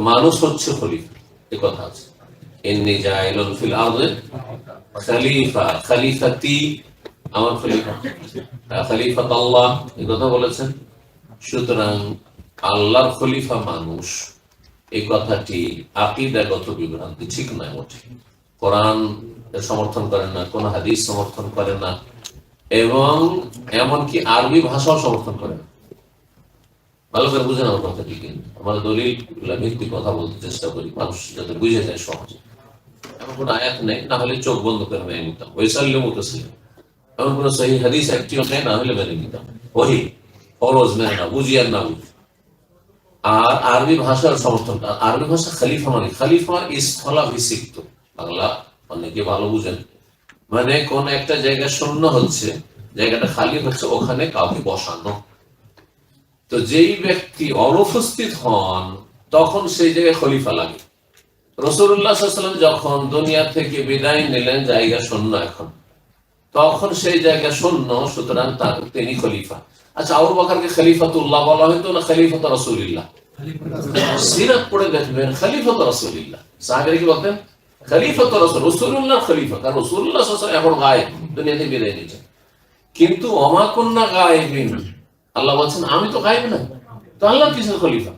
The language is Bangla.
মানুষ হচ্ছে খলিফা, এ কথা আছে। ইন্নী জাইলুন ফিল আরদি খলিফা, খলিফাতি, আমার খলিফা, খলিফাতুল্লাহ, এই কথা বলেছেন। সুতরাং আল্লাহর খলিফা মানুষ, এই কথাটি আকীদাগত বিভ্রান্তি, ঠিক নয় মোটে। কোরআন সমর্থন করে না, কোন হাদিস সমর্থন করে না, এবং এমনকি আরবি ভাষাও সমর্থন করে না। ভালো করে বুঝেন আমার কথাটি, কিন্তু আমরা দলিল ভিত্তিক কথা বলতে চেষ্টা করি, মানুষ যাতে বুঝে যায় সহজে। এমন কোন আয়াত নেই, না হলে চোখ বন্ধ করে মেনে নিতাম, ওয়াইসাল্লিমু তাসলিমা। এমন কোন সহিহ হাদিস একটিও নেই, না হলে মেনে নিতাম। ওহি ফরজ মেনে না, বুঝি আর না বুঝি। আর আরবি ভাষার সমর্থন, আরবি ভাষা খলিফা মানে, খলিফা স্থলাভিষিক্ত, বাংলা অনেকে ভালো বুঝেন, মানে কোন একটা জায়গা শূন্য হচ্ছে, জায়গাটা খালি হচ্ছে, ওখানে কাউকে বসানো। তো যেই ব্যক্তি অনুপস্থিত হন, তখন সেই জায়গায় খলিফা লাগে। রাসূলুল্লাহ সাল্লাল্লাহু আলাইহি ওয়াসাল্লাম যখন দুনিয়া থেকে বিদায় নিলেন, জায়গা শূন্য এখন, তখন সেই জায়গা শূন্য, সুতরাং তিনি খলিফা। আচ্ছা, আবু বকরকে খলিফাতুল্লাহ বলা হয়তো না খলিফাতুর রাসূলিল্লাহ? সিরাত পড়ে দেখবেন, খলিফাতুর রাসূলিল্লাহ। সাহাবীরা কি বলতেন? খলিফাতুর রাসূল, রাসূলুল্লাহ খলিফা, কারণ রাসূলুল্লাহ সাল্লাল্লাহু আলাইহি ওয়াসাল্লাম এখন গায়েব, দুনিয়া থেকে বিদায় নিয়েছেন। কিন্তু ওমা কুন্না গায়েবিন, আল্লাহ বলছেন আমি তো গায়েব না, তো আল্লাহ কিসের খলিফা?